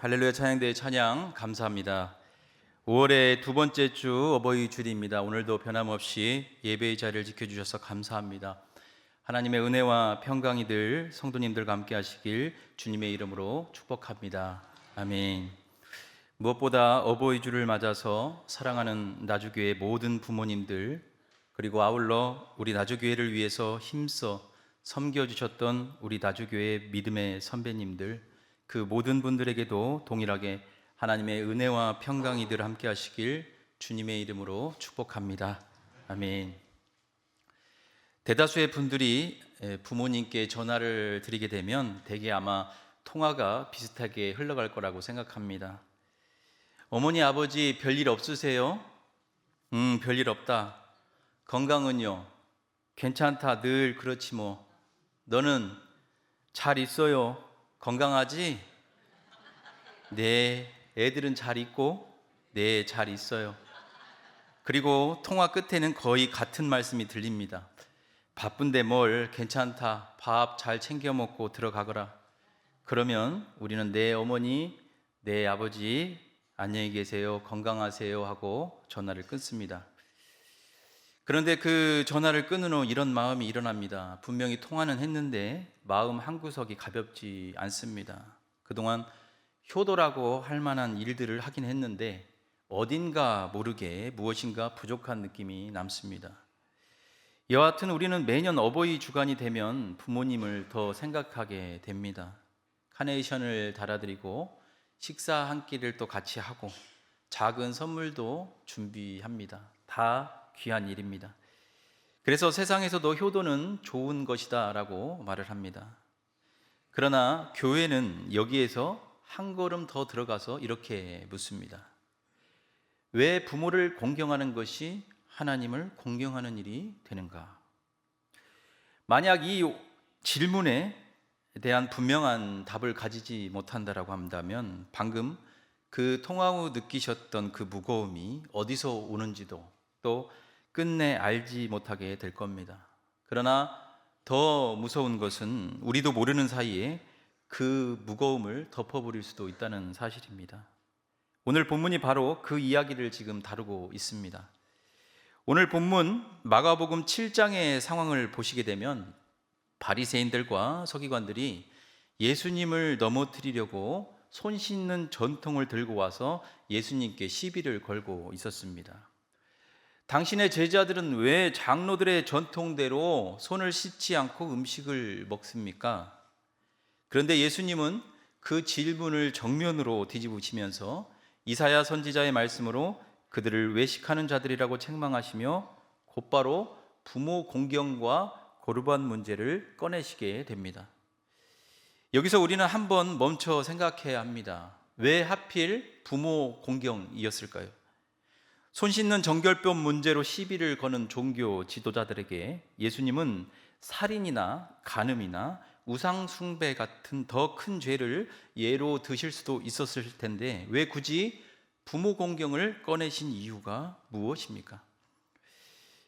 할렐루야 찬양대의 찬양 감사합니다. 5월의 두 번째 주 어버이 주일입니다. 오늘도 변함없이 예배의 자리를 지켜주셔서 감사합니다. 하나님의 은혜와 평강이 늘 성도님들과 함께 하시길 주님의 이름으로 축복합니다. 아멘. 무엇보다 어버이 주를 맞아서 사랑하는 나주교회 모든 부모님들, 그리고 아울러 우리 나주교회를 위해서 힘써 섬겨주셨던 우리 나주교회 믿음의 선배님들, 그 모든 분들에게도 동일하게 하나님의 은혜와 평강이 늘 함께 하시길 주님의 이름으로 축복합니다. 아멘. 대다수의 분들이 부모님께 전화를 드리게 되면 대개 아마 통화가 비슷하게 흘러갈 거라고 생각합니다. 어머니, 아버지 별일 없으세요? 별일 없다. 건강은요? 괜찮다. 늘 그렇지 뭐. 너는 잘 있어요? 건강하지? 네, 애들은 잘 있고, 네, 잘 있어요. 그리고 통화 끝에는 거의 같은 말씀이 들립니다. 바쁜데 뭘, 괜찮다. 밥 잘 챙겨 먹고 들어가거라. 그러면 우리는 네 어머니, 네 아버지, 안녕히 계세요, 건강하세요 하고 전화를 끊습니다. 그런데 그 전화를 끊은 후 이런 마음이 일어납니다. 분명히 통화는 했는데 마음 한구석이 가볍지 않습니다. 그동안 효도라고 할 만한 일들을 하긴 했는데 어딘가 모르게 무엇인가 부족한 느낌이 남습니다. 여하튼 우리는 매년 어버이 주간이 되면 부모님을 더 생각하게 됩니다. 카네이션을 달아드리고 식사 한 끼를 또 같이 하고 작은 선물도 준비합니다. 다 귀한 일입니다. 그래서 세상에서도 효도는 좋은 것이다 라고 말을 합니다. 그러나 교회는 여기에서 한 걸음 더 들어가서 이렇게 묻습니다. 왜 부모를 공경하는 것이 하나님을 공경하는 일이 되는가? 만약 이 질문에 대한 분명한 답을 가지지 못한다라고 한다면 방금 그 통화 후 느끼셨던 그 무거움이 어디서 오는지도 또 끝내 알지 못하게 될 겁니다. 그러나 더 무서운 것은 우리도 모르는 사이에 그 무거움을 덮어버릴 수도 있다는 사실입니다. 오늘 본문이 바로 그 이야기를 지금 다루고 있습니다. 오늘 본문 마가복음 7장의 상황을 보시게 되면 바리새인들과 서기관들이 예수님을 넘어뜨리려고 손 씻는 전통을 들고 와서 예수님께 시비를 걸고 있었습니다. 당신의 제자들은 왜 장로들의 전통대로 손을 씻지 않고 음식을 먹습니까? 그런데 예수님은 그 질문을 정면으로 뒤집으시면서 이사야 선지자의 말씀으로 그들을 외식하는 자들이라고 책망하시며 곧바로 부모 공경과 고르반 문제를 꺼내시게 됩니다. 여기서 우리는 한번 멈춰 생각해야 합니다. 왜 하필 부모 공경이었을까요? 손 씻는 정결법 문제로 시비를 거는 종교 지도자들에게 예수님은 살인이나 간음이나 우상 숭배 같은 더 큰 죄를 예로 드실 수도 있었을 텐데 왜 굳이 부모 공경을 꺼내신 이유가 무엇입니까?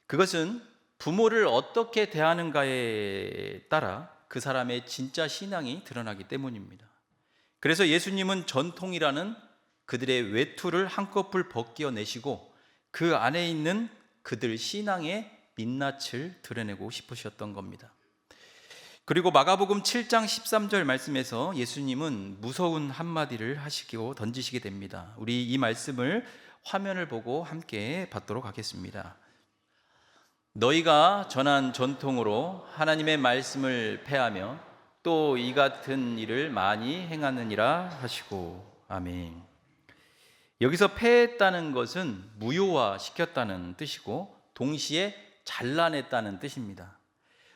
그것은 부모를 어떻게 대하는가에 따라 그 사람의 진짜 신앙이 드러나기 때문입니다. 그래서 예수님은 전통이라는 그들의 외투를 한꺼풀 벗겨내시고 그 안에 있는 그들 신앙의 민낯을 드러내고 싶으셨던 겁니다. 그리고 마가복음 7장 13절 말씀에서 예수님은 무서운 한마디를 하시고 던지시게 됩니다. 우리 이 말씀을 화면을 보고 함께 받도록 하겠습니다. 너희가 전한 전통으로 하나님의 말씀을 폐하며 또 이 같은 일을 많이 행하느니라 하시고. 아멘. 여기서 폐했다는 것은 무효화시켰다는 뜻이고 동시에 잘라냈다는 뜻입니다.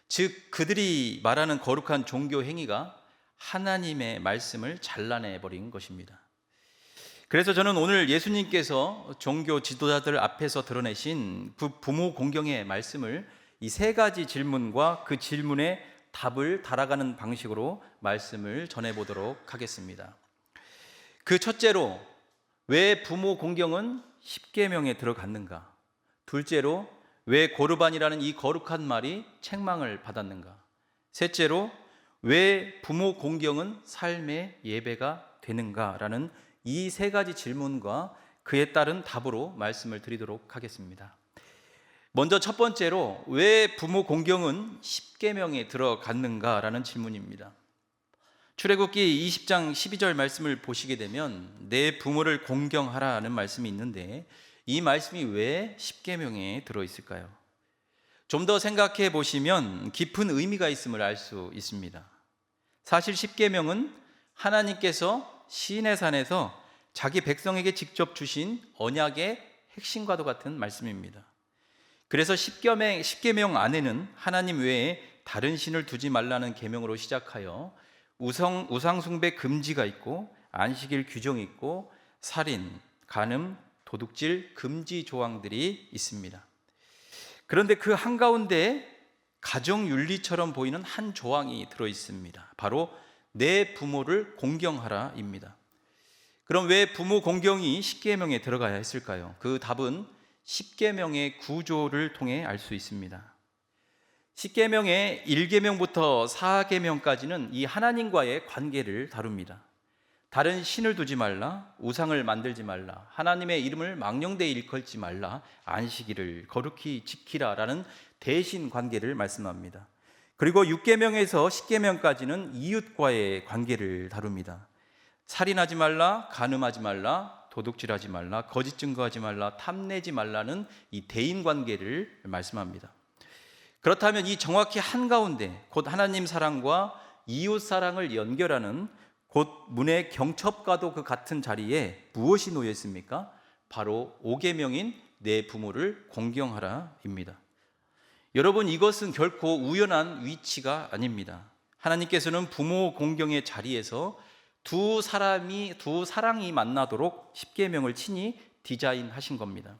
즉 그들이 말하는 거룩한 종교 행위가 하나님의 말씀을 잘라내버린 것입니다. 그래서 저는 오늘 예수님께서 종교 지도자들 앞에서 드러내신 그 부모 공경의 말씀을 이 세 가지 질문과 그 질문에 답을 달아가는 방식으로 말씀을 전해보도록 하겠습니다. 그 첫째로 왜 부모 공경은 십계명에 들어갔는가? 둘째로 왜 고르반이라는 이 거룩한 말이 책망을 받았는가? 셋째로 왜 부모 공경은 삶의 예배가 되는가라는 이 세 가지 질문과 그에 따른 답으로 말씀을 드리도록 하겠습니다. 먼저 첫 번째로 왜 부모 공경은 십계명에 들어갔는가라는 질문입니다. 출애굽기 20장 12절 말씀을 보시게 되면 내 부모를 공경하라는 말씀이 있는데 이 말씀이 왜 십계명에 들어 있을까요? 좀 더 생각해 보시면 깊은 의미가 있음을 알 수 있습니다. 사실 십계명은 하나님께서 시내 산에서 자기 백성에게 직접 주신 언약의 핵심과도 같은 말씀입니다. 그래서 십계명 안에는 하나님 외에 다른 신을 두지 말라는 계명으로 시작하여 우상 숭배 금지가 있고 안식일 규정이 있고 살인, 간음, 도둑질 금지 조항들이 있습니다. 그런데 그 한가운데 가정윤리처럼 보이는 한 조항이 들어 있습니다. 바로 내 부모를 공경하라입니다. 그럼 왜 부모 공경이 십계명에 들어가야 했을까요? 그 답은 십계명의 구조를 통해 알 수 있습니다. 십계명의 1계명부터 4계명까지는 이 하나님과의 관계를 다룹니다. 다른 신을 두지 말라, 우상을 만들지 말라, 하나님의 이름을 망령되이 일컬지 말라, 안식일을 거룩히 지키라라는 대신 관계를 말씀합니다. 그리고 6계명에서 10계명까지는 이웃과의 관계를 다룹니다. 살인하지 말라, 간음하지 말라, 도둑질하지 말라, 거짓 증거하지 말라, 탐내지 말라는 이 대인 관계를 말씀합니다. 그렇다면 이 정확히 한가운데 곧 하나님 사랑과 이웃 사랑을 연결하는 곧 문의 경첩과도 그 같은 자리에 무엇이 놓여 있습니까? 바로 5계명인 내 부모를 공경하라입니다. 여러분, 이것은 결코 우연한 위치가 아닙니다. 하나님께서는 부모 공경의 자리에서 두 사랑이 만나도록 십계명을 친히 디자인하신 겁니다.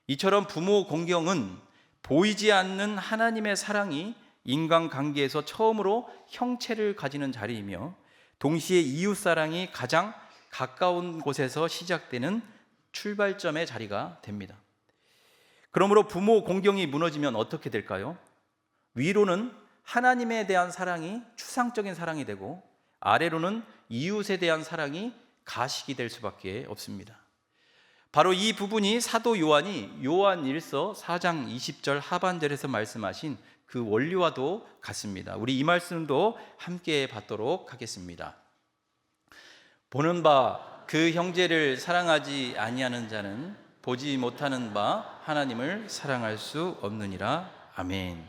이처럼 부모 공경은 보이지 않는 하나님의 사랑이 인간관계에서 처음으로 형체를 가지는 자리이며 동시에 이웃 사랑이 가장 가까운 곳에서 시작되는 출발점의 자리가 됩니다. 그러므로 부모 공경이 무너지면 어떻게 될까요? 위로는 하나님에 대한 사랑이 추상적인 사랑이 되고 아래로는 이웃에 대한 사랑이 가식이 될 수밖에 없습니다. 바로 이 부분이 사도 요한이 요한일서 4장 20절 하반절에서 말씀하신 그 원리와도 같습니다. 우리 이 말씀도 함께 받도록 하겠습니다. 보는 바 그 형제를 사랑하지 아니하는 자는 보지 못하는 바 하나님을 사랑할 수 없느니라. 아멘.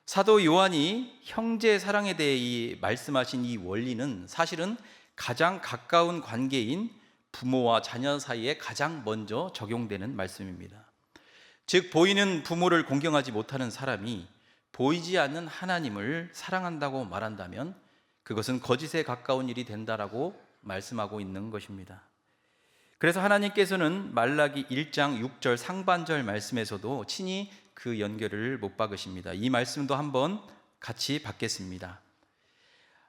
사도 요한이 형제 사랑에 대해 말씀하신 이 원리는 사실은 가장 가까운 관계인 부모와 자녀 사이에 가장 먼저 적용되는 말씀입니다. 즉 보이는 부모를 공경하지 못하는 사람이 보이지 않는 하나님을 사랑한다고 말한다면 그것은 거짓에 가까운 일이 된다라고 말씀하고 있는 것입니다. 그래서 하나님께서는 말라기 1장 6절 상반절 말씀에서도 친히 그 연결을 못 박으십니다. 이 말씀도 한번 같이 받겠습니다.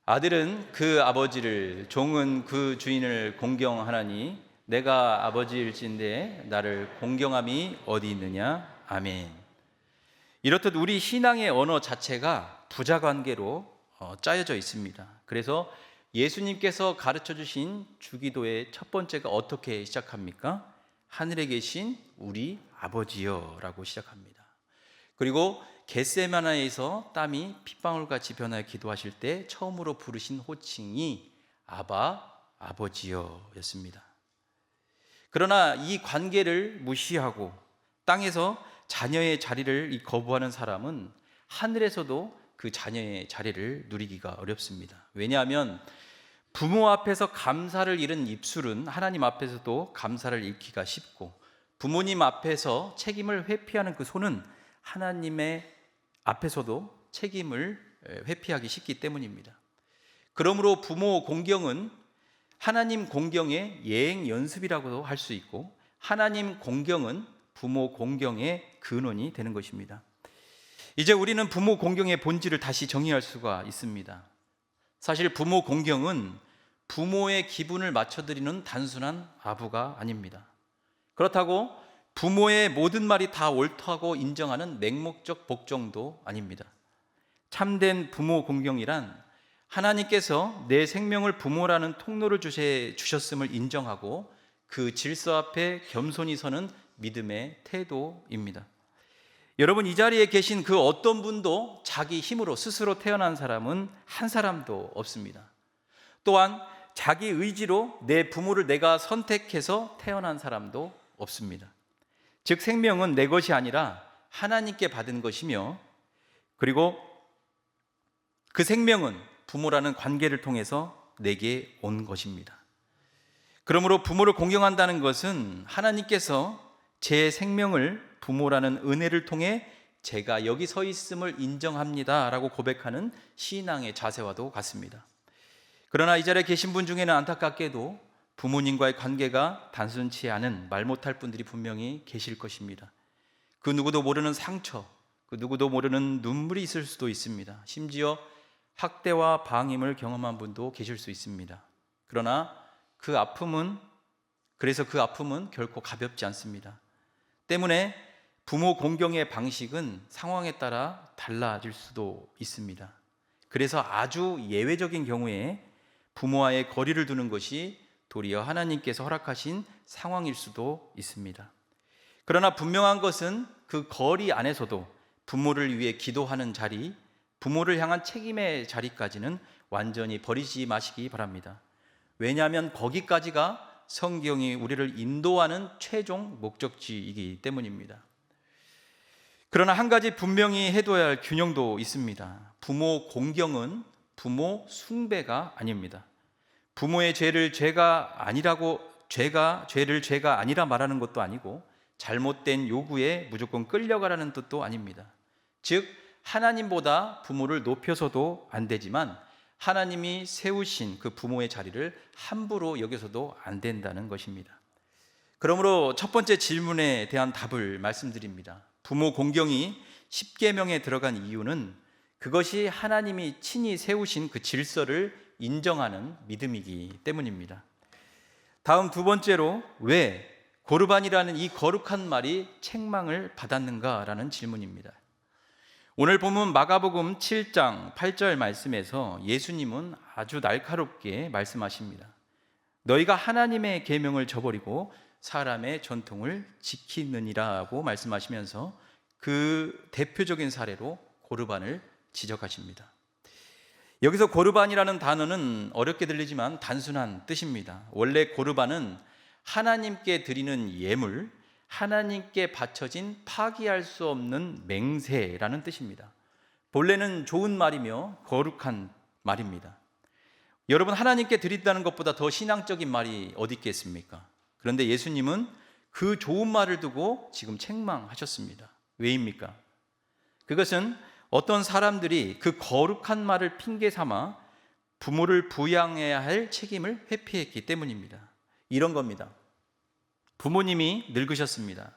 아들은 그 아버지를, 종은 그 주인을 공경하나니 내가 아버지일진데 나를 공경함이 어디 있느냐. 아멘. 이렇듯 우리 신앙의 언어 자체가 부자관계로 짜여져 있습니다. 그래서 예수님께서 가르쳐 주신 주기도의 첫 번째가 어떻게 시작합니까? 하늘에 계신 우리 아버지여 라고 시작합니다. 그리고 겟세마나에서 땀이 핏방울같이 변하여 기도하실 때 처음으로 부르신 호칭이 아바, 아버지여 였습니다. 그러나 이 관계를 무시하고 땅에서 자녀의 자리를 거부하는 사람은 하늘에서도 그 자녀의 자리를 누리기가 어렵습니다. 왜냐하면 부모 앞에서 감사를 잃은 입술은 하나님 앞에서도 감사를 잃기가 쉽고 부모님 앞에서 책임을 회피하는 그 손은 하나님의 앞에서도 책임을 회피하기 쉽기 때문입니다. 그러므로 부모 공경은 하나님 공경의 예행 연습이라고도 할 수 있고 하나님 공경은 부모 공경의 근원이 되는 것입니다. 이제 우리는 부모 공경의 본질을 다시 정의할 수가 있습니다. 사실 부모 공경은 부모의 기분을 맞춰드리는 단순한 아부가 아닙니다. 그렇다고 부모의 모든 말이 다 옳다고 인정하는 맹목적 복종도 아닙니다. 참된 부모 공경이란 하나님께서 내 생명을 부모라는 통로를 주셨음을 인정하고 그 질서 앞에 겸손히 서는 믿음의 태도입니다. 여러분, 이 자리에 계신 그 어떤 분도 자기 힘으로 스스로 태어난 사람은 한 사람도 없습니다. 또한 자기 의지로 내 부모를 내가 선택해서 태어난 사람도 없습니다. 즉 생명은 내 것이 아니라 하나님께 받은 것이며, 그리고 그 생명은 부모라는 관계를 통해서 내게 온 것입니다. 그러므로 부모를 공경한다는 것은 하나님께서 제 생명을 부모라는 은혜를 통해 제가 여기 서 있음을 인정합니다 라고 고백하는 신앙의 자세와도 같습니다. 그러나 이 자리에 계신 분 중에는 안타깝게도 부모님과의 관계가 단순치 않은 말 못할 분들이 분명히 계실 것입니다. 그 누구도 모르는 상처, 그 누구도 모르는 눈물이 있을 수도 있습니다. 심지어 학대와 방임을 경험한 분도 계실 수 있습니다. 그러나 그 아픔은 결코 가볍지 않습니다. 때문에 부모 공경의 방식은 상황에 따라 달라질 수도 있습니다. 그래서 아주 예외적인 경우에 부모와의 거리를 두는 것이 도리어 하나님께서 허락하신 상황일 수도 있습니다. 그러나 분명한 것은 그 거리 안에서도 부모를 위해 기도하는 자리, 부모를 향한 책임의 자리까지는 완전히 버리지 마시기 바랍니다. 왜냐하면 거기까지가 성경이 우리를 인도하는 최종 목적지이기 때문입니다. 그러나 한 가지 분명히 해둬야 할 균형도 있습니다. 부모 공경은 부모 숭배가 아닙니다. 부모의 죄를 죄가 아니라 말하는 것도 아니고 잘못된 요구에 무조건 끌려가라는 뜻도 아닙니다. 즉 하나님보다 부모를 높여서도 안 되지만 하나님이 세우신 그 부모의 자리를 함부로 여겨서도 안 된다는 것입니다. 그러므로 첫 번째 질문에 대한 답을 말씀드립니다. 부모 공경이 십계명에 들어간 이유는 그것이 하나님이 친히 세우신 그 질서를 인정하는 믿음이기 때문입니다. 다음 두 번째로 왜 고르반이라는 이 거룩한 말이 책망을 받았는가라는 질문입니다. 오늘 본문 마가복음 7장 8절 말씀에서 예수님은 아주 날카롭게 말씀하십니다. 너희가 하나님의 계명을 저버리고 사람의 전통을 지키느니라고 말씀하시면서 그 대표적인 사례로 고르반을 지적하십니다. 여기서 고르반이라는 단어는 어렵게 들리지만 단순한 뜻입니다. 원래 고르반은 하나님께 드리는 예물, 하나님께 바쳐진 파기할 수 없는 맹세라는 뜻입니다. 본래는 좋은 말이며 거룩한 말입니다. 여러분, 하나님께 드린다는 것보다 더 신앙적인 말이 어디 있겠습니까? 그런데 예수님은 그 좋은 말을 두고 지금 책망하셨습니다. 왜입니까? 그것은 어떤 사람들이 그 거룩한 말을 핑계 삼아 부모를 부양해야 할 책임을 회피했기 때문입니다. 이런 겁니다. 부모님이 늙으셨습니다.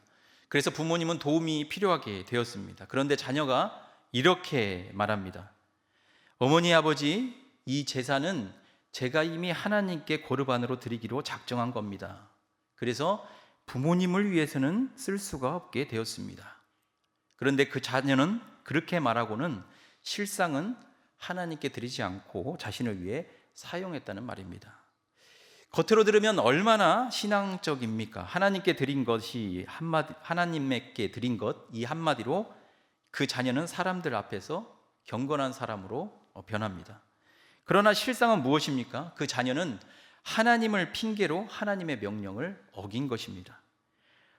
그래서 부모님은 도움이 필요하게 되었습니다. 그런데 자녀가 이렇게 말합니다. 어머니, 아버지, 이 제사는 제가 이미 하나님께 고르반으로 드리기로 작정한 겁니다. 그래서 부모님을 위해서는 쓸 수가 없게 되었습니다. 그런데 그 자녀는 그렇게 말하고는 실상은 하나님께 드리지 않고 자신을 위해 사용했다는 말입니다. 겉으로 들으면 얼마나 신앙적입니까? 하나님께 드린 것이 하나님께 드린 것 이 한마디로 그 자녀는 사람들 앞에서 경건한 사람으로 변합니다. 그러나 실상은 무엇입니까? 그 자녀는 하나님을 핑계로 하나님의 명령을 어긴 것입니다.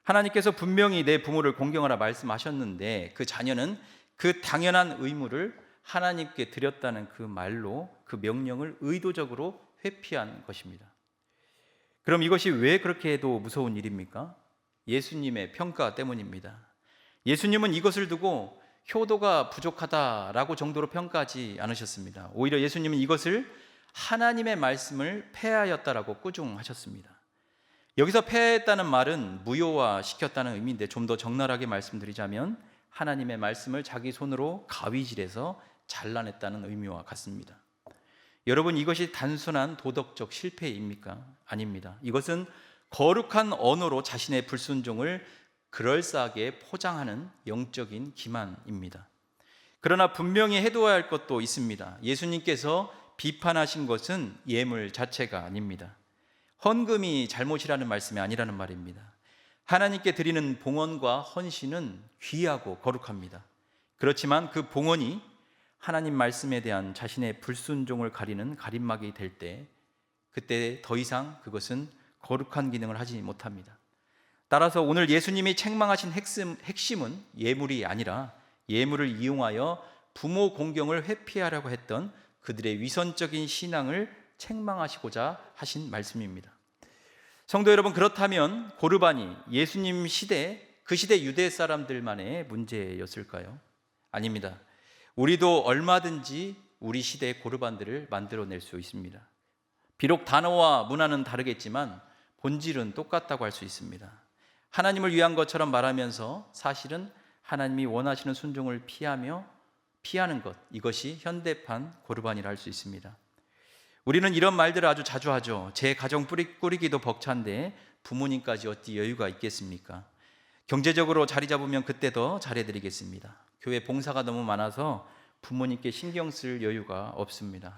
하나님께서 분명히 내 부모를 공경하라 말씀하셨는데 그 자녀는 그 당연한 의무를 하나님께 드렸다는 그 말로 그 명령을 의도적으로 회피한 것입니다. 그럼 이것이 왜 그렇게 해도 무서운 일입니까? 예수님의 평가 때문입니다. 예수님은 이것을 두고 효도가 부족하다라고 정도로 평가하지 않으셨습니다. 오히려 예수님은 이것을 하나님의 말씀을 폐하였다라고 꾸중하셨습니다. 여기서 폐하했다는 말은 무효화시켰다는 의미인데 좀 더 적나라하게 말씀드리자면 하나님의 말씀을 자기 손으로 가위질해서 잘라냈다는 의미와 같습니다. 여러분, 이것이 단순한 도덕적 실패입니까? 아닙니다. 이것은 거룩한 언어로 자신의 불순종을 그럴싸하게 포장하는 영적인 기만입니다. 그러나 분명히 해둬야 할 것도 있습니다. 예수님께서 비판하신 것은 예물 자체가 아닙니다. 헌금이 잘못이라는 말씀이 아니라는 말입니다. 하나님께 드리는 봉헌과 헌신은 귀하고 거룩합니다. 그렇지만 그 봉헌이 하나님 말씀에 대한 자신의 불순종을 가리는 가림막이 될 때, 그때 더 이상 그것은 거룩한 기능을 하지 못합니다. 따라서 오늘 예수님이 책망하신 핵심은 예물이 아니라 예물을 이용하여 부모 공경을 회피하려고 했던 그들의 위선적인 신앙을 책망하시고자 하신 말씀입니다. 성도 여러분, 그렇다면 고르반이 예수님 시대, 그 시대 유대 사람들만의 문제였을까요? 아닙니다. 우리도 얼마든지 우리 시대의 고르반들을 만들어낼 수 있습니다. 비록 단어와 문화는 다르겠지만 본질은 똑같다고 할 수 있습니다. 하나님을 위한 것처럼 말하면서 사실은 하나님이 원하시는 순종을 피하는 것, 이것이 현대판 고르반이라 할 수 있습니다. 우리는 이런 말들을 아주 자주 하죠. 제 가정 꾸리기도 벅찬데 부모님까지 어찌 여유가 있겠습니까? 경제적으로 자리 잡으면 그때 더 잘해드리겠습니다. 교회 봉사가 너무 많아서 부모님께 신경 쓸 여유가 없습니다.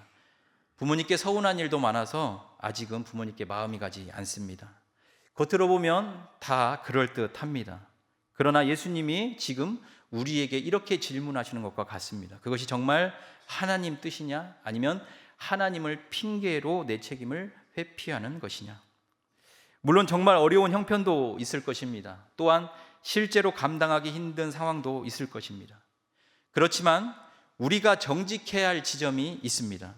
부모님께 서운한 일도 많아서 아직은 부모님께 마음이 가지 않습니다. 겉으로 보면 다 그럴듯합니다. 그러나 예수님이 지금 우리에게 이렇게 질문하시는 것과 같습니다. 그것이 정말 하나님 뜻이냐, 아니면 하나님을 핑계로 내 책임을 회피하는 것이냐. 물론 정말 어려운 형편도 있을 것입니다. 또한 실제로 감당하기 힘든 상황도 있을 것입니다. 그렇지만 우리가 정직해야 할 지점이 있습니다.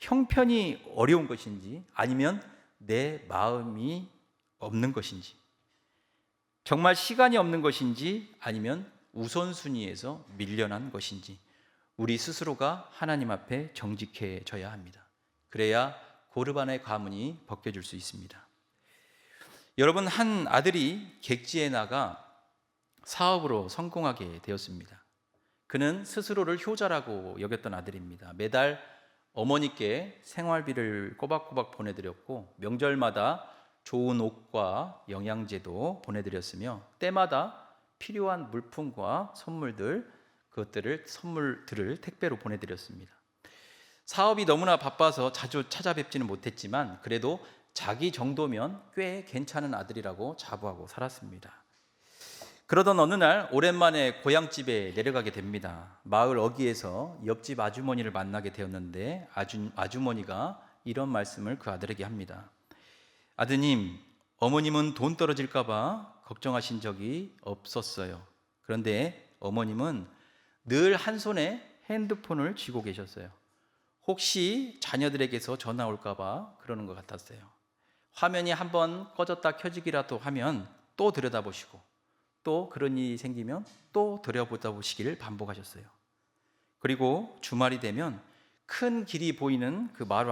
형편이 어려운 것인지, 아니면 내 마음이 없는 것인지, 정말 시간이 없는 것인지, 아니면 우선순위에서 밀려난 것인지, 우리 스스로가 하나님 앞에 정직해져야 합니다. 그래야 고르반의 가문이 벗겨질 수 있습니다. 여러분, 한 아들이 객지에 나가 사업으로 성공하게 되었습니다. 그는 스스로를 효자라고 여겼던 아들입니다. 매달 어머니께 생활비를 꼬박꼬박 보내드렸고, 명절마다 좋은 옷과 영양제도 보내드렸으며, 때마다 필요한 물품과 선물들을 택배로 보내드렸습니다. 사업이 너무나 바빠서 자주 찾아뵙지는 못했지만 그래도 자기 정도면 꽤 괜찮은 아들이라고 자부하고 살았습니다. 그러던 어느 날 오랜만에 고향집에 내려가게 됩니다. 마을 어귀에서 옆집 아주머니를 만나게 되었는데 아주머니가 이런 말씀을 그 아들에게 합니다. 아드님, 어머님은 돈 떨어질까 봐 걱정하신 적이 없었어요. 그런데 어머님은 늘 한 손에 핸드폰을 쥐고 계셨어요. 혹시 자녀들에게서 전화 올까 봐 그러는 것 같았어요. 화면이 한번 꺼졌다 켜지기라도 하면 또 들여다보시고, 또 그런 일이 생기면 또 들여다보시기를 반복하셨어요. 그리고 주말이 되면 큰 길이 보이는 그 마루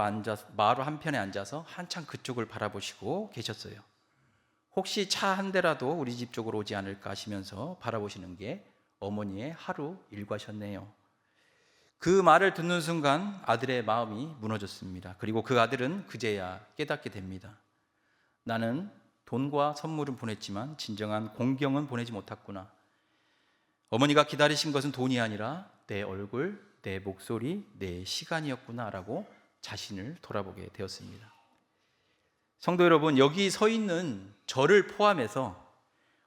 한편에 앉아서 한참 그쪽을 바라보시고 계셨어요. 혹시 차 한 대라도 우리 집 쪽으로 오지 않을까 하시면서 바라보시는 게 어머니의 하루 일과셨네요. 그 말을 듣는 순간 아들의 마음이 무너졌습니다. 그리고 그 아들은 그제야 깨닫게 됩니다. 나는 돈과 선물은 보냈지만 진정한 공경은 보내지 못했구나. 어머니가 기다리신 것은 돈이 아니라 내 얼굴, 내 목소리, 내 시간이었구나라고 자신을 돌아보게 되었습니다. 성도 여러분, 여기 서 있는 저를 포함해서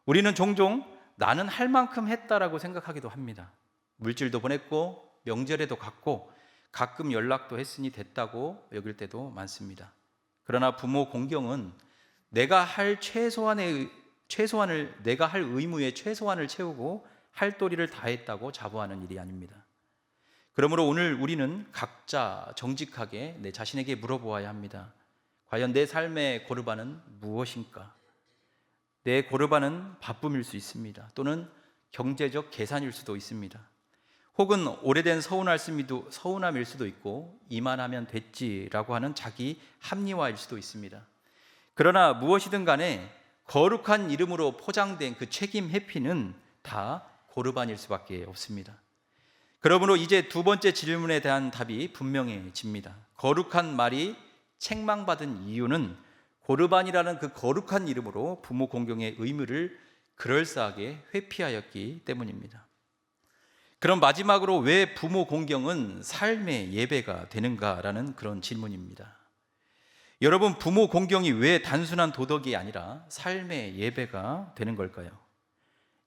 우리는 종종 나는 할 만큼 했다라고 생각하기도 합니다. 물질도 보냈고 명절에도 갔고 가끔 연락도 했으니 됐다고 여길 때도 많습니다. 그러나 부모 공경은 내가 할 의무의 최소한을 채우고 할 도리를 다했다고 자부하는 일이 아닙니다. 그러므로 오늘 우리는 각자 정직하게 내 자신에게 물어보아야 합니다. 과연 내 삶의 고르반은 무엇인가? 내 고르반은 바쁨일 수 있습니다. 또는 경제적 계산일 수도 있습니다. 혹은 오래된 서운함일 수도 있고 이만하면 됐지라고 하는 자기 합리화일 수도 있습니다. 그러나 무엇이든 간에 거룩한 이름으로 포장된 그 책임 회피는 다 고르반일 수밖에 없습니다. 그러므로 이제 두 번째 질문에 대한 답이 분명해집니다. 거룩한 말이 책망받은 이유는 고르반이라는 그 거룩한 이름으로 부모 공경의 의무를 그럴싸하게 회피하였기 때문입니다. 그럼 마지막으로 왜 부모 공경은 삶의 예배가 되는가라는 그런 질문입니다. 여러분, 부모 공경이 왜 단순한 도덕이 아니라 삶의 예배가 되는 걸까요?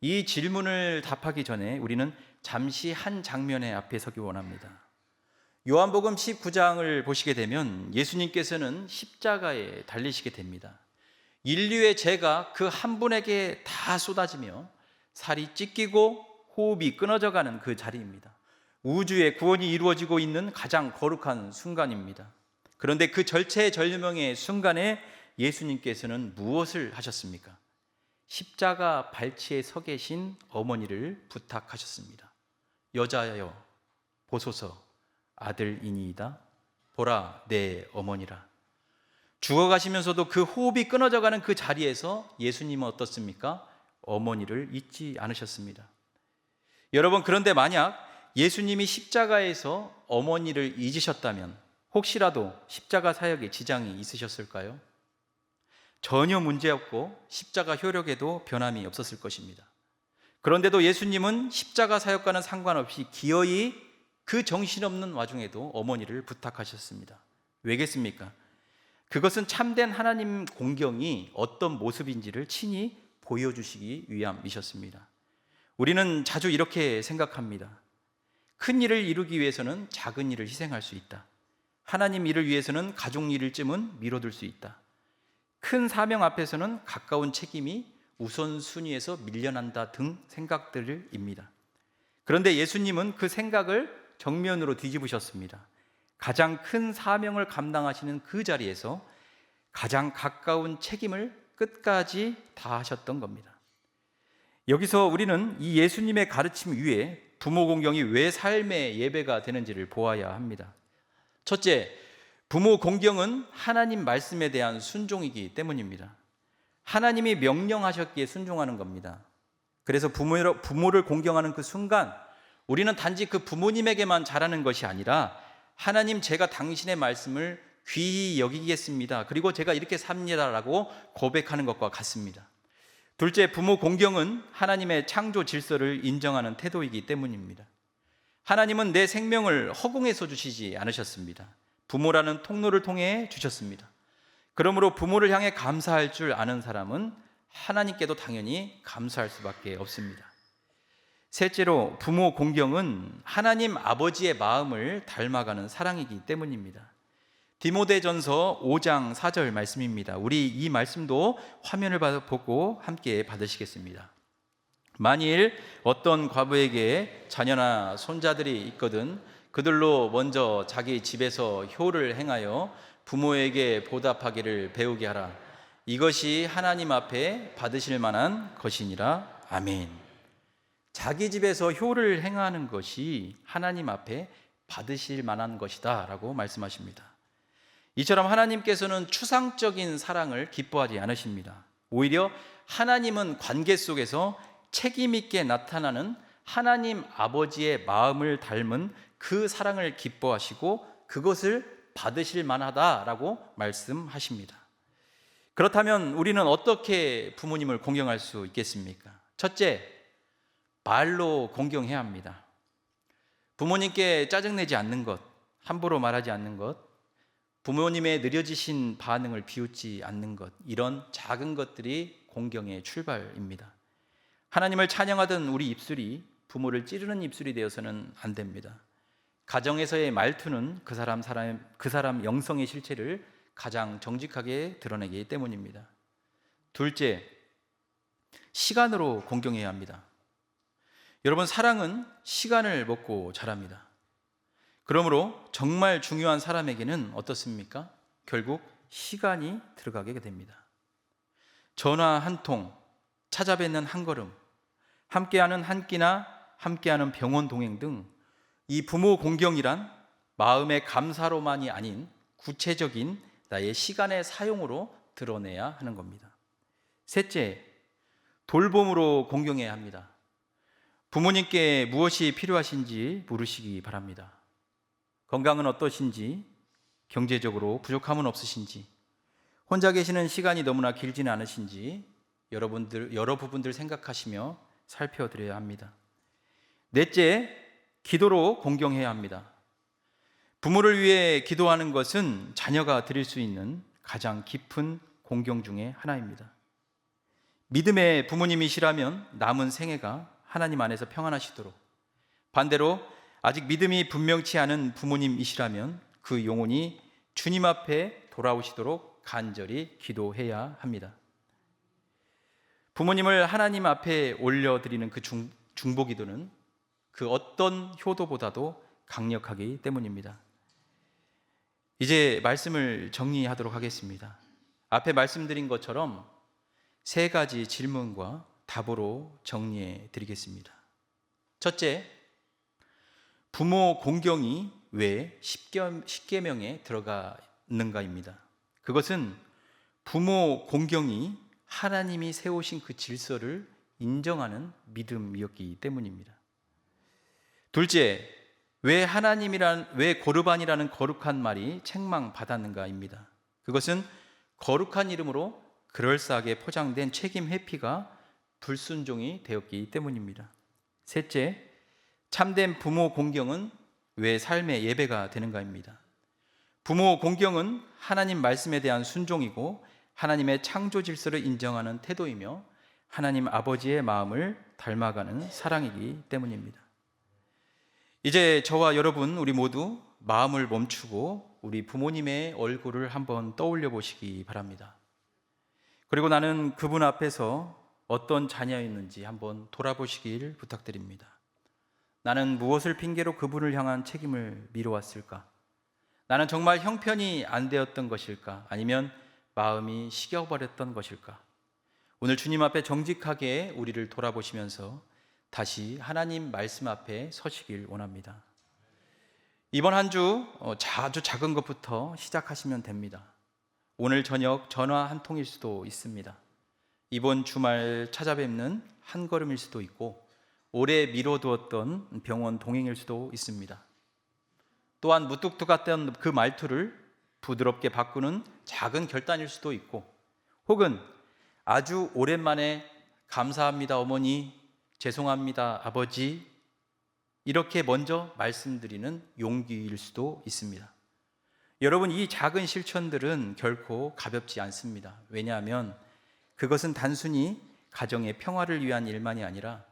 이 질문을 답하기 전에 우리는 잠시 한 장면의 앞에 서기 원합니다. 요한복음 19장을 보시게 되면 예수님께서는 십자가에 달리시게 됩니다. 인류의 죄가 그 한 분에게 다 쏟아지며 살이 찢기고 호흡이 끊어져 가는 그 자리입니다. 우주의 구원이 이루어지고 있는 가장 거룩한 순간입니다. 그런데 그 절체절명의 순간에 예수님께서는 무엇을 하셨습니까? 십자가 발치에 서 계신 어머니를 부탁하셨습니다. 여자여 보소서 아들이니이다. 보라 내 어머니라. 죽어가시면서도 그 호흡이 끊어져 가는 그 자리에서 예수님은 어떻습니까? 어머니를 잊지 않으셨습니다. 여러분, 그런데 만약 예수님이 십자가에서 어머니를 잊으셨다면 혹시라도 십자가 사역에 지장이 있으셨을까요? 전혀 문제없고 십자가 효력에도 변함이 없었을 것입니다. 그런데도 예수님은 십자가 사역과는 상관없이 기어이 그 정신없는 와중에도 어머니를 부탁하셨습니다. 왜겠습니까? 그것은 참된 하나님 공경이 어떤 모습인지를 친히 보여주시기 위함이셨습니다. 우리는 자주 이렇게 생각합니다. 큰 일을 이루기 위해서는 작은 일을 희생할 수 있다. 하나님 일을 위해서는 가족 일쯤은 미뤄둘 수 있다. 큰 사명 앞에서는 가까운 책임이 우선순위에서 밀려난다 등 생각들입니다. 그런데 예수님은 그 생각을 정면으로 뒤집으셨습니다. 가장 큰 사명을 감당하시는 그 자리에서 가장 가까운 책임을 끝까지 다하셨던 겁니다. 여기서 우리는 이 예수님의 가르침 위에 부모 공경이 왜 삶의 예배가 되는지를 보아야 합니다. 첫째, 부모 공경은 하나님 말씀에 대한 순종이기 때문입니다. 하나님이 명령하셨기에 순종하는 겁니다. 그래서 부모를 공경하는 그 순간 우리는 단지 그 부모님에게만 잘하는 것이 아니라 하나님, 제가 당신의 말씀을 귀히 여기겠습니다. 그리고 제가 이렇게 삽니다라고 고백하는 것과 같습니다. 둘째, 부모 공경은 하나님의 창조 질서를 인정하는 태도이기 때문입니다. 하나님은 내 생명을 허공에서 주시지 않으셨습니다. 부모라는 통로를 통해 주셨습니다. 그러므로 부모를 향해 감사할 줄 아는 사람은 하나님께도 당연히 감사할 수밖에 없습니다. 셋째로, 부모 공경은 하나님 아버지의 마음을 닮아가는 사랑이기 때문입니다. 디모데전서 5장 4절 말씀입니다. 우리 이 말씀도 화면을 보고 함께 받으시겠습니다. 만일 어떤 과부에게 자녀나 손자들이 있거든 그들로 먼저 자기 집에서 효를 행하여 부모에게 보답하기를 배우게 하라. 이것이 하나님 앞에 받으실 만한 것이니라. 아멘. 자기 집에서 효를 행하는 것이 하나님 앞에 받으실 만한 것이다 라고 말씀하십니다. 이처럼 하나님께서는 추상적인 사랑을 기뻐하지 않으십니다. 오히려 하나님은 관계 속에서 책임 있게 나타나는 하나님 아버지의 마음을 닮은 그 사랑을 기뻐하시고 그것을 받으실 만하다라고 말씀하십니다. 그렇다면 우리는 어떻게 부모님을 공경할 수 있겠습니까? 첫째, 말로 공경해야 합니다. 부모님께 짜증내지 않는 것, 함부로 말하지 않는 것, 부모님의 느려지신 반응을 비웃지 않는 것, 이런 작은 것들이 공경의 출발입니다. 하나님을 찬양하던 우리 입술이 부모를 찌르는 입술이 되어서는 안 됩니다. 가정에서의 말투는 그 사람 영성의 실체를 가장 정직하게 드러내기 때문입니다. 둘째, 시간으로 공경해야 합니다. 여러분, 사랑은 시간을 먹고 자랍니다. 그러므로 정말 중요한 사람에게는 어떻습니까? 결국 시간이 들어가게 됩니다. 전화 한 통, 찾아뵙는 한 걸음, 함께하는 한 끼나 함께하는 병원 동행 등 이 부모 공경이란 마음의 감사로만이 아닌 구체적인 나의 시간의 사용으로 드러내야 하는 겁니다. 셋째, 돌봄으로 공경해야 합니다. 부모님께 무엇이 필요하신지 물으시기 바랍니다. 건강은 어떠신지, 경제적으로 부족함은 없으신지, 혼자 계시는 시간이 너무나 길지는 않으신지 여러 부분들 생각하시며 살펴드려야 합니다. 넷째, 기도로 공경해야 합니다. 부모를 위해 기도하는 것은 자녀가 드릴 수 있는 가장 깊은 공경 중에 하나입니다. 믿음의 부모님이시라면 남은 생애가 하나님 안에서 평안하시도록, 반대로 아직 믿음이 분명치 않은 부모님이시라면 그 영혼이 주님 앞에 돌아오시도록 간절히 기도해야 합니다. 부모님을 하나님 앞에 올려드리는 그 중보기도는 그 어떤 효도보다도 강력하기 때문입니다. 이제 말씀을 정리하도록 하겠습니다. 앞에 말씀드린 것처럼 세 가지 질문과 답으로 정리해 드리겠습니다. 첫째, 부모 공경이 왜 십계명에 들어가 있는가입니다. 그것은 부모 공경이 하나님이 세우신 그 질서를 인정하는 믿음이었기 때문입니다. 둘째, 왜 고르반이라는 거룩한 말이 책망받았는가입니다. 그것은 거룩한 이름으로 그럴싸하게 포장된 책임 회피가 불순종이 되었기 때문입니다. 셋째, 참된 부모 공경은 왜 삶의 예배가 되는가입니다. 부모 공경은 하나님 말씀에 대한 순종이고 하나님의 창조 질서를 인정하는 태도이며 하나님 아버지의 마음을 닮아가는 사랑이기 때문입니다. 이제 저와 여러분 우리 모두 마음을 멈추고 우리 부모님의 얼굴을 한번 떠올려 보시기 바랍니다. 그리고 나는 그분 앞에서 어떤 자녀였는지 한번 돌아보시길 부탁드립니다. 나는 무엇을 핑계로 그분을 향한 책임을 미뤄왔을까? 나는 정말 형편이 안 되었던 것일까? 아니면 마음이 식어버렸던 것일까? 오늘 주님 앞에 정직하게 우리를 돌아보시면서 다시 하나님 말씀 앞에 서시길 원합니다. 이번 한 주 아주 작은 것부터 시작하시면 됩니다. 오늘 저녁 전화 한 통일 수도 있습니다. 이번 주말 찾아뵙는 한 걸음일 수도 있고 오래 미뤄두었던 병원 동행일 수도 있습니다. 또한 무뚝뚝했던 그 말투를 부드럽게 바꾸는 작은 결단일 수도 있고, 혹은 아주 오랜만에 감사합니다 어머니, 죄송합니다 아버지, 이렇게 먼저 말씀드리는 용기일 수도 있습니다. 여러분, 이 작은 실천들은 결코 가볍지 않습니다. 왜냐하면 그것은 단순히 가정의 평화를 위한 일만이 아니라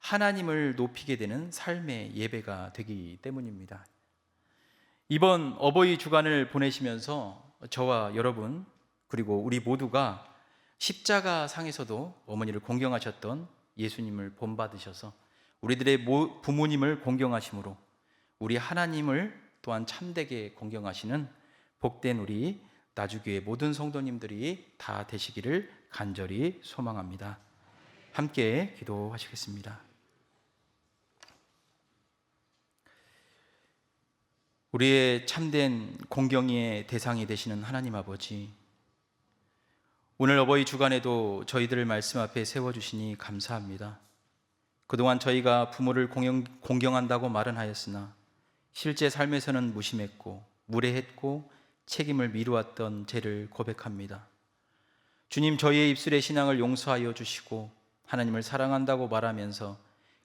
하나님을 높이게 되는 삶의 예배가 되기 때문입니다. 이번 어버이 주간을 보내시면서 저와 여러분 그리고 우리 모두가 십자가 상에서도 어머니를 공경하셨던 예수님을 본받으셔서 우리들의 부모님을 공경하심으로 우리 하나님을 또한 참되게 공경하시는 복된 우리 나주교회 모든 성도님들이 다 되시기를 간절히 소망합니다. 함께 기도하시겠습니다. 우리의 참된 공경의 대상이 되시는 하나님 아버지, 오늘 어버이 주간에도 저희들을 말씀 앞에 세워주시니 감사합니다. 그동안 저희가 부모를 공경한다고 말은 하였으나 실제 삶에서는 무심했고 무례했고 책임을 미루었던 죄를 고백합니다. 주님, 저희의 입술의 신앙을 용서하여 주시고 하나님을 사랑한다고 말하면서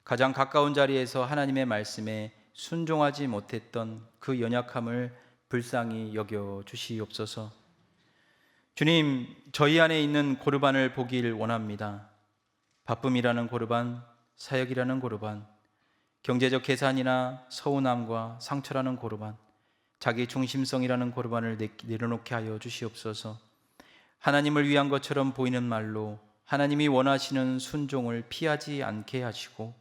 가장 가까운 자리에서 하나님의 말씀에 순종하지 못했던 그 연약함을 불쌍히 여겨 주시옵소서. 주님, 저희 안에 있는 고르반을 보길 원합니다. 바쁨이라는 고르반, 사역이라는 고르반, 경제적 계산이나 서운함과 상처라는 고르반, 자기 중심성이라는 고르반을 내려놓게 하여 주시옵소서. 하나님을 위한 것처럼 보이는 말로 하나님이 원하시는 순종을 피하지 않게 하시고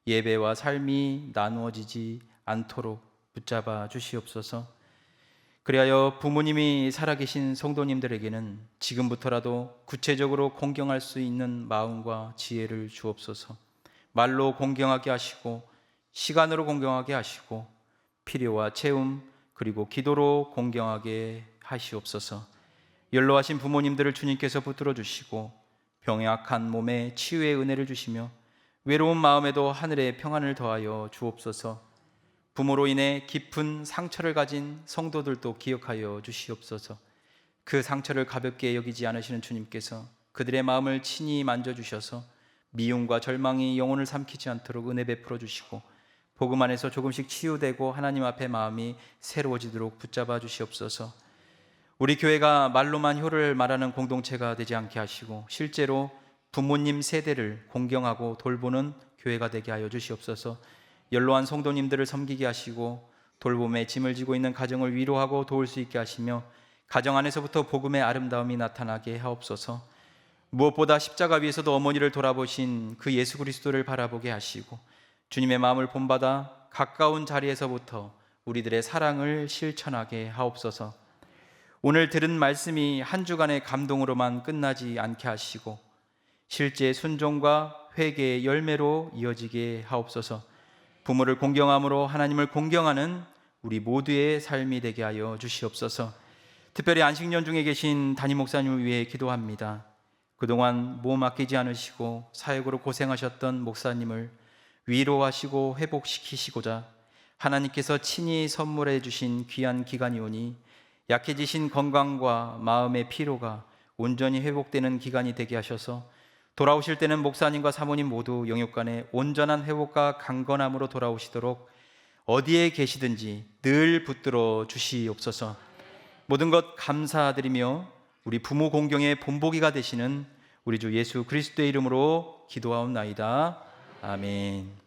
예배와 삶이 나누어지지 않도록 붙잡아 주시옵소서. 그리하여 부모님이 살아계신 성도님들에게는 지금부터라도 구체적으로 공경할 수 있는 마음과 지혜를 주옵소서. 말로 공경하게 하시고 시간으로 공경하게 하시고 필요와 채움 그리고 기도로 공경하게 하시옵소서. 연로하신 부모님들을 주님께서 붙들어 주시고 병약한 몸에 치유의 은혜를 주시며 외로운 마음에도 하늘의 평안을 더하여 주옵소서. 부모로 인해 깊은 상처를 가진 성도들도 기억하여 주시옵소서. 그 상처를 가볍게 여기지 않으시는 주님께서 그들의 마음을 친히 만져주셔서 미움과 절망이 영혼을 삼키지 않도록 은혜 베풀어 주시고 복음 안에서 조금씩 치유되고 하나님 앞에 마음이 새로워지도록 붙잡아 주시옵소서. 우리 교회가 말로만 효를 말하는 공동체가 되지 않게 하시고 실제로 부모님 세대를 공경하고 돌보는 교회가 되게 하여 주시옵소서. 연로한 성도님들을 섬기게 하시고 돌봄에 짐을 지고 있는 가정을 위로하고 도울 수 있게 하시며 가정 안에서부터 복음의 아름다움이 나타나게 하옵소서. 무엇보다 십자가 위에서도 어머니를 돌아보신 그 예수 그리스도를 바라보게 하시고 주님의 마음을 본받아 가까운 자리에서부터 우리들의 사랑을 실천하게 하옵소서. 오늘 들은 말씀이 한 주간의 감동으로만 끝나지 않게 하시고 실제 순종과 회개의 열매로 이어지게 하옵소서. 부모를 공경함으로 하나님을 공경하는 우리 모두의 삶이 되게 하여 주시옵소서. 특별히 안식년 중에 계신 담임 목사님을 위해 기도합니다. 그동안 몸 아끼지 않으시고 사역으로 고생하셨던 목사님을 위로하시고 회복시키시고자 하나님께서 친히 선물해 주신 귀한 기간이오니 약해지신 건강과 마음의 피로가 온전히 회복되는 기간이 되게 하셔서 돌아오실 때는 목사님과 사모님 모두 영육간의 온전한 회복과 강건함으로 돌아오시도록 어디에 계시든지 늘 붙들어 주시옵소서. 모든 것 감사드리며 우리 부모 공경의 본보기가 되시는 우리 주 예수 그리스도의 이름으로 기도하옵나이다. 아멘.